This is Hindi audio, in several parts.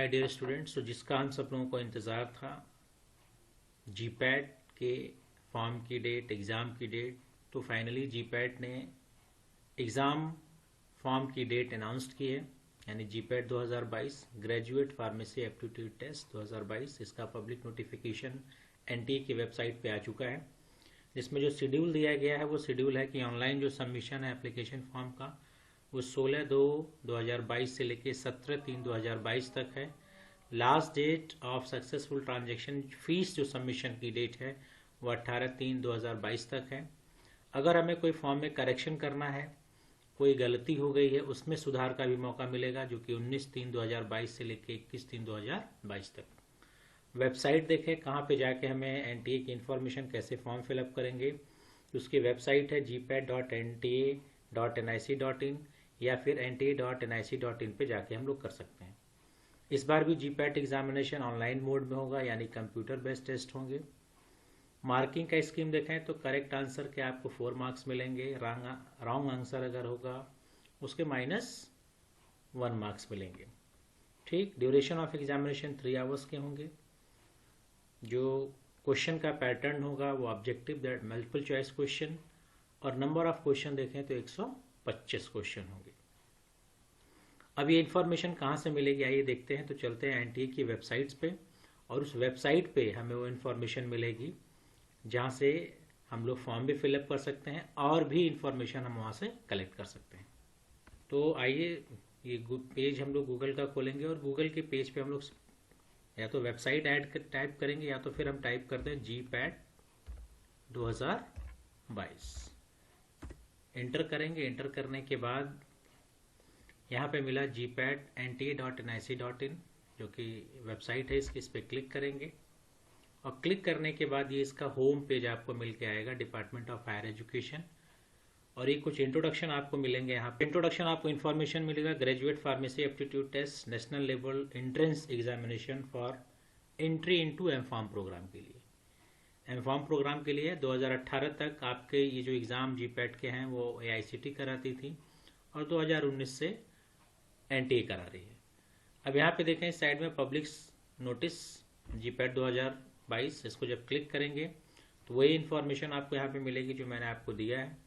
माय डियर स्टूडेंट्स, तो जिसका हम सब लोगों को इंतज़ार था, जीपैट के फॉर्म की डेट, एग्ज़ाम की डेट, तो फाइनली जीपैट ने एग्ज़ाम फॉर्म की डेट अनाउंस की है, यानी GPAT 2022 graduate pharmacy aptitude test 2022। इसका पब्लिक नोटिफिकेशन एनटीए की वेबसाइट पे आ चुका है, जिसमें जो शेड्यूल दिया गया है वो शेड्यूल है कि ऑनलाइन जो सबमिशन है एप्लीकेशन फॉर्म का वो 16/2/2022 से लेके 17/3/2022 तक है। Last date of successful transaction fees जो सबमिशन की डेट है वो 18/3/2022 तक है। अगर हमें कोई फॉर्म में करेक्शन करना है, कोई गलती हो गई है, उसमें सुधार का भी मौका मिलेगा, जो कि 19/3/2022 से लेके 21/3/2022 तक। वेबसाइट देखें कहाँ पे जाके हमें एनटीए की इन्फॉर्मेशन कैसे फॉर्म फिलअप करेंगे। उसकी वेबसाइट है gpat.nta.nic.in या फिर nta.nic.in पे जाके हम लोग कर सकते हैं। इस बार भी जीपैट एग्जामिनेशन ऑनलाइन मोड में होगा, यानी कंप्यूटर बेस्ड टेस्ट होंगे। मार्किंग का स्कीम देखें तो करेक्ट आंसर के आपको 4 मार्क्स मिलेंगे, रॉन्ग आंसर अगर होगा उसके -1 मार्क्स मिलेंगे। ठीक, ड्यूरेशन ऑफ एग्जामिनेशन 3 आवर्स के होंगे। जो क्वेश्चन का पैटर्न होगा वो objective that multiple choice question, और नंबर ऑफ क्वेश्चन देखें तो 125 क्वेश्चन होंगे। अब ये इन्फॉर्मेशन कहाँ से मिलेगी, आइए देखते हैं। तो चलते हैं एनटीए की वेबसाइट्स पे, और उस वेबसाइट पे हमें वो इन्फॉर्मेशन मिलेगी जहाँ से हम लोग फॉर्म भी फिलअप कर सकते हैं और भी इन्फॉर्मेशन हम वहाँ से कलेक्ट कर सकते हैं। तो आइए, ये पेज हम लोग गूगल का खोलेंगे और गूगल के पेज पे हम लोग या तो वेबसाइट टाइप करेंगे या तो फिर हम टाइप करते हैं जीपैट 2022, एंटर करेंगे। एंटर करने के बाद यहाँ पे मिला gpat.nta.nic.in जो कि वेबसाइट है इसकी, इस पर क्लिक करेंगे और क्लिक करने के बाद ये इसका होम पेज आपको मिल के आएगा, डिपार्टमेंट ऑफ हायर एजुकेशन। और ये कुछ इंट्रोडक्शन आपको मिलेंगे। यहाँ पे इंट्रोडक्शन आपको इन्फॉर्मेशन मिलेगा, graduate pharmacy aptitude test national level entrance examination for entry into M Pharm programme के लिए। एमफार्म प्रोग्राम के लिए 2018 तक आपके ये जो एग्ज़ाम जीपैट के हैं वो एआईसीटी कराती थी और 2019 से एनटीए करा रही है। अब यहाँ पे देखें साइड में पब्लिक नोटिस जीपैट 2022, इसको जब क्लिक करेंगे तो वही इन्फॉर्मेशन आपको यहाँ पे मिलेगी जो मैंने आपको दिया है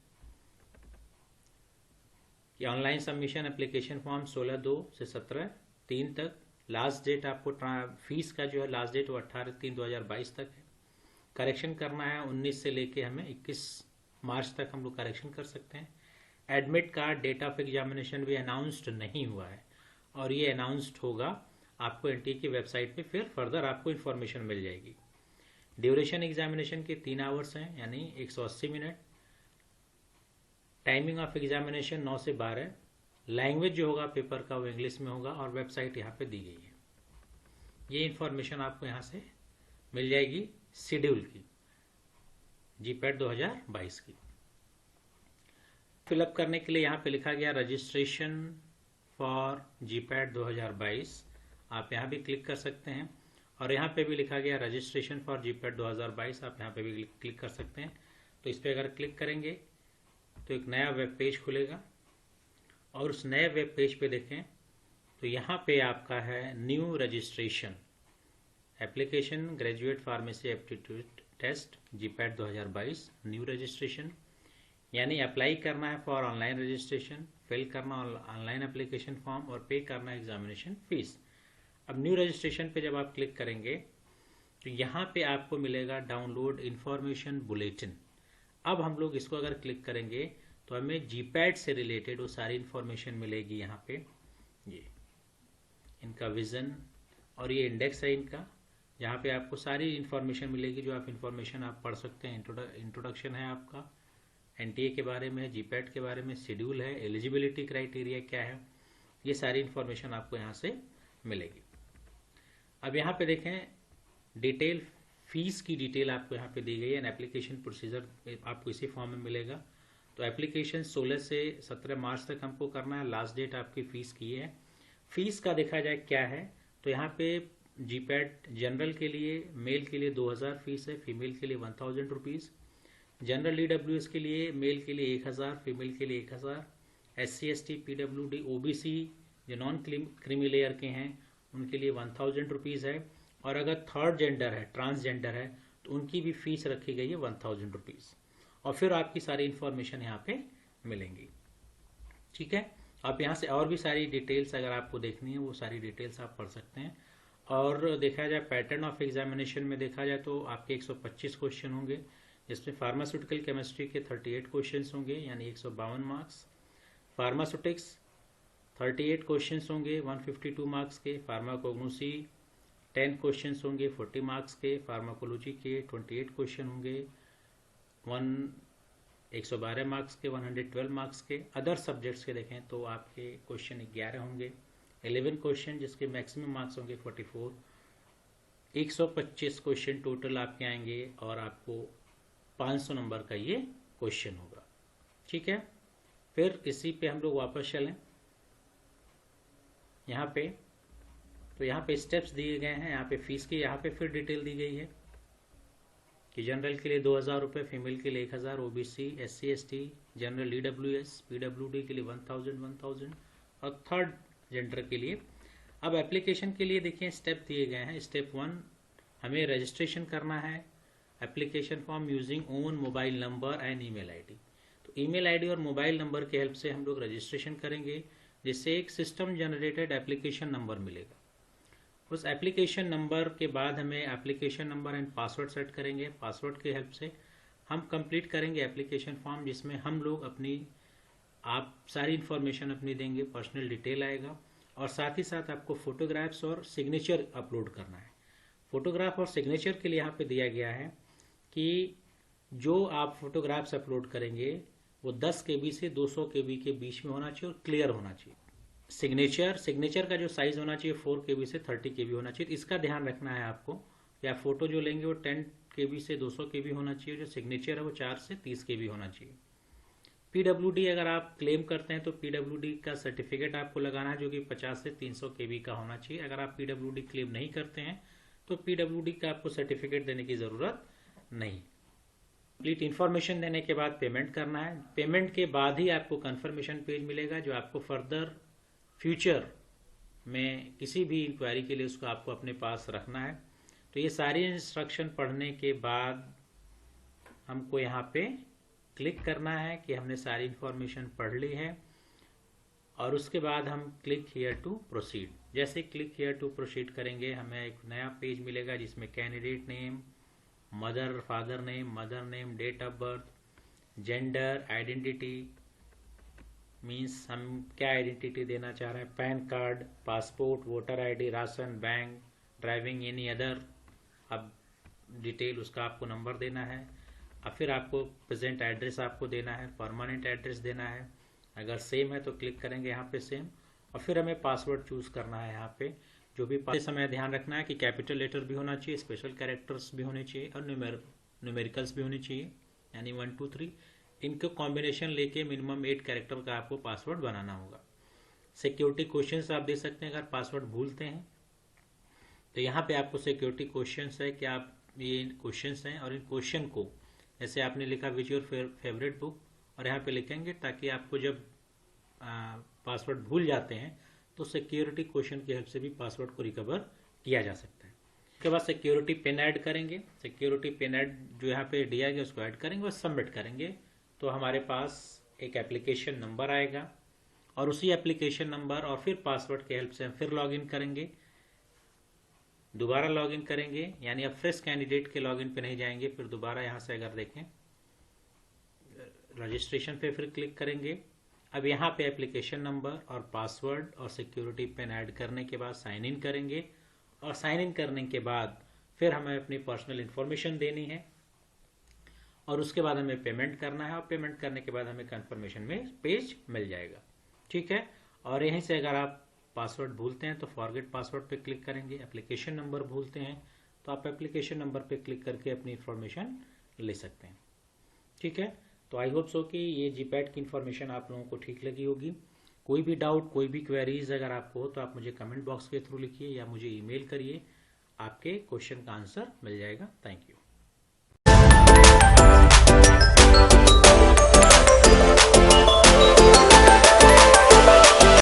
कि ऑनलाइन सबमिशन एप्लीकेशन फॉर्म 16/2 से 17/3 तक। लास्ट डेट आपको फीस का जो है लास्ट डेट वो 18/3/2022 तक है। करेक्शन करना है 19 से लेके हमें 21 मार्च तक हम लोग करेक्शन कर सकते हैं। Admit card, date of examination भी अनाउंस्ड नहीं हुआ है और ये अनाउंस्ड होगा आपको एनटीए की वेबसाइट पे, फिर फर्दर आपको इन्फॉर्मेशन मिल जाएगी। ड्यूरेशन एग्जामिनेशन के 3 आवर्स हैं, यानी 180 मिनट। टाइमिंग ऑफ एग्जामिनेशन 9 से 12। लैंग्वेज जो होगा पेपर का वो इंग्लिश में होगा और वेबसाइट यहाँ पे दी गई है। ये इन्फॉर्मेशन आपको यहाँ से मिल जाएगी शेड्यूल की, जीपैट 2022 की। फिलअप करने के लिए यहाँ पे लिखा गया रजिस्ट्रेशन फॉर जीपैट 2022, आप यहाँ भी क्लिक कर सकते हैं। और यहाँ पे भी लिखा गया रजिस्ट्रेशन फॉर जीपैट 2022, आप यहाँ पे भी क्लिक कर सकते हैं। तो इस पर अगर क्लिक करेंगे तो एक नया वेब पेज खुलेगा और उस नए वेब पेज पे देखें तो यहाँ पे आपका है new registration application graduate pharmacy aptitude test GPAT 2022 new registration, यानी अप्लाई करना है फॉर ऑनलाइन रजिस्ट्रेशन, फिल करना ऑनलाइन एप्लीकेशन फॉर्म और पे करना एग्जामिनेशन फीस। अब न्यू रजिस्ट्रेशन पे जब आप क्लिक करेंगे तो यहाँ पे आपको मिलेगा डाउनलोड इन्फॉर्मेशन बुलेटिन। अब हम लोग इसको अगर क्लिक करेंगे तो हमें जीपैट से रिलेटेड वो सारी इन्फॉर्मेशन मिलेगी। यहाँ पे ये इनका विजन और ये इंडेक्स है इनका, जहाँ पे आपको सारी इन्फॉर्मेशन मिलेगी जो आप इन्फॉर्मेशन आप पढ़ सकते हैं। इंट्रोडक्शन है आपका एनटीए के बारे में, जीपैट के बारे में, शेड्यूल है, एलिजिबिलिटी क्राइटेरिया क्या है, ये सारी इन्फॉर्मेशन आपको यहाँ से मिलेगी। अब यहाँ पे देखें डिटेल, फीस की डिटेल आपको यहाँ पे दी गई है। एप्लीकेशन प्रोसीजर आपको इसी फॉर्म में मिलेगा। तो एप्लीकेशन 16 से 17 मार्च तक हमको करना है, लास्ट डेट आपकी फीस की है। फीस का देखा जाए क्या है तो यहाँ पे जीपैट जनरल के लिए, मेल के लिए 2000 फीस है, फीमेल के लिए 1000 रुपीज़। जनरल ईडब्ल्यूएस के लिए मेल के लिए 1000, फीमेल के लिए 1000। SC ST PWD OBC जो नॉन क्रीमी लेयर के हैं उनके लिए 1000 रुपीज़ है। और अगर थर्ड जेंडर है, ट्रांसजेंडर है, तो उनकी भी फीस रखी गई है 1000 रुपीज़। और फिर आपकी सारी इन्फॉर्मेशन यहाँ पे मिलेंगी। ठीक है, आप यहाँ से और भी सारी डिटेल्स अगर आपको देखनी है वो सारी डिटेल्स आप पढ़ सकते हैं। और देखा जाए पैटर्न ऑफ एग्जामिनेशन में देखा जाए तो आपके 125 क्वेश्चन होंगे, जिसमें फार्मास्यूटिकल केमिस्ट्री के 38 क्वेश्चन होंगे यानी 152 मार्क्स। फार्मास्यूटिक्स 38 क्वेश्चन होंगे 152 मार्क्स के। फार्माकोग्नोसी 10 क्वेश्चन होंगे 40 मार्क्स के। फार्माकोलॉजी के 28 क्वेश्चन होंगे 112 मार्क्स के, 112 मार्क्स के। अदर सब्जेक्ट्स के देखें तो आपके क्वेश्चन 11 होंगे, 11 क्वेश्चन जिसके मैक्सिमम मार्क्स होंगे 44। 125 क्वेश्चन टोटल आपके आएंगे और आपको 500 नंबर का ये क्वेश्चन होगा। ठीक है, फिर इसी पे हम लोग वापस चलें यहाँ पे। तो यहाँ पे स्टेप्स दिए गए हैं, यहाँ पे फीस की यहाँ पे फिर डिटेल दी गई है कि जनरल के लिए 2000 रुपये, फीमेल के लिए 1000, OBC, SC ST, general EWS, PWD के लिए 1000 और थर्ड जेंडर के लिए। अब एप्लीकेशन के लिए देखिए स्टेप दिए गए हैं। स्टेप 1 हमें रजिस्ट्रेशन करना है application form using own mobile number and email ID. तो ईमेल आईडी और मोबाइल नंबर के हेल्प से हम लोग रजिस्ट्रेशन करेंगे, जिससे एक सिस्टम जनरेटेड एप्लीकेशन नंबर मिलेगा। उस एप्लीकेशन नंबर के बाद हमें application number and password set करेंगे। पासवर्ड के हेल्प से हम कंप्लीट करेंगे एप्लीकेशन फॉर्म, जिसमें हम लोग अपनी आप सारी इन्फॉर्मेशन अपनी देंगे, पर्सनल डिटेल आएगा और साथ ही साथ आपको फोटोग्राफ्स और सिग्नेचर अपलोड करना है। फोटोग्राफ और सिग्नेचर के लिए यहाँ पे दिया गया है कि जो आप फोटोग्राफ्स अपलोड करेंगे वो 10 KB से 200 KB के बीच में होना चाहिए और क्लियर होना चाहिए। सिग्नेचर का जो साइज होना चाहिए 4 KB से 30 KB होना चाहिए। इसका ध्यान रखना है आपको, या फोटो जो लेंगे वो 10 KB से 200 KB होना चाहिए, जो सिग्नेचर है वो 4 से 30 KB होना चाहिए। PWD अगर आप क्लेम करते हैं तो PWD का सर्टिफिकेट आपको लगाना है, जो कि 50 से 300 KB का होना चाहिए। अगर आप PWD क्लेम नहीं करते हैं तो PWD का आपको सर्टिफिकेट देने की ज़रूरत नहीं। कंप्लीट इन्फॉर्मेशन देने के बाद पेमेंट करना है। पेमेंट के बाद ही आपको कंफर्मेशन पेज मिलेगा, जो आपको फर्दर फ्यूचर में किसी भी इंक्वायरी के लिए उसको आपको अपने पास रखना है। तो ये सारी इंस्ट्रक्शन पढ़ने के बाद हमको यहाँ पे क्लिक करना है कि हमने सारी इंफॉर्मेशन पढ़ ली है, और उसके बाद हम क्लिक हियर टू प्रोसीड। जैसे क्लिक हियर टू प्रोसीड करेंगे हमें एक नया पेज मिलेगा, जिसमें candidate name, mother father name, date of birth, gender, identity means हम क्या आइडेंटिटी देना चाह रहे हैं, PAN card, passport, voter ID, ration, bank, driving, any other. अब डिटेल उसका आपको नंबर देना है, और फिर आपको प्रेजेंट एड्रेस आपको देना है, परमानेंट एड्रेस देना है। अगर सेम है तो क्लिक करेंगे यहाँ पे सेम, और फिर हमें पासवर्ड चूज करना है। यहाँ पे जो भी समय ध्यान रखना है कि कैपिटल लेटर भी होना चाहिए, स्पेशल कैरेक्टर्स भी होने चाहिए और न्यूमेरिकल्स भी होने चाहिए, यानी 1 2 3 इनको कॉम्बिनेशन लेके मिनिमम 8 कैरेक्टर का आपको पासवर्ड बनाना होगा। सिक्योरिटी क्वेश्चंस आप दे सकते हैं अगर पासवर्ड भूलते हैं तो। यहाँ पे आपको सिक्योरिटी क्वेश्चंस है कि आप ये क्वेश्चंस हैं, और इन क्वेश्चन को जैसे आपने लिखा विच योर फेवरेट बुक, और यहाँ पे लिखेंगे ताकि आपको जब पासवर्ड भूल जाते हैं तो सिक्योरिटी क्वेश्चन की हेल्प से भी पासवर्ड को रिकवर किया जा सकता है। उसके बाद सिक्योरिटी पिन ऐड करेंगे। सिक्योरिटी पिन ऐड जो यहाँ पे दिया गया उसको ऐड करेंगे और सबमिट करेंगे, तो हमारे पास एक एप्लीकेशन नंबर आएगा, और उसी एप्लीकेशन नंबर और फिर पासवर्ड के हेल्प से हम फिर लॉगिन करेंगे, दोबारा लॉगिन करेंगे, यानी अब फ्रेश कैंडिडेट के लॉगिन पे नहीं जाएंगे। फिर दोबारा यहाँ से अगर देखें रजिस्ट्रेशन पे फिर क्लिक करेंगे। अब यहाँ पे एप्लीकेशन नंबर और पासवर्ड और सिक्योरिटी पिन ऐड करने के बाद साइन इन करेंगे, और साइन इन करने के बाद फिर हमें अपनी पर्सनल इन्फॉर्मेशन देनी है, और उसके बाद हमें पेमेंट करना है, और पेमेंट करने के बाद हमें कंफर्मेशन में पेज मिल जाएगा। ठीक है, और यहीं से अगर आप पासवर्ड भूलते हैं तो फॉरगेट पासवर्ड पे क्लिक करेंगे। एप्लीकेशन नंबर भूलते हैं तो आप एप्लीकेशन नंबर पे क्लिक करके अपनी इन्फॉर्मेशन ले सकते हैं। ठीक है, तो आई होप सो कि ये जीपैट की इन्फॉर्मेशन आप लोगों को ठीक लगी होगी। कोई भी डाउट, कोई भी क्वेरीज अगर आपको हो तो आप मुझे कमेंट बॉक्स के थ्रू लिखिए या मुझे ईमेल करिए, आपके क्वेश्चन का आंसर मिल जाएगा। Thank you.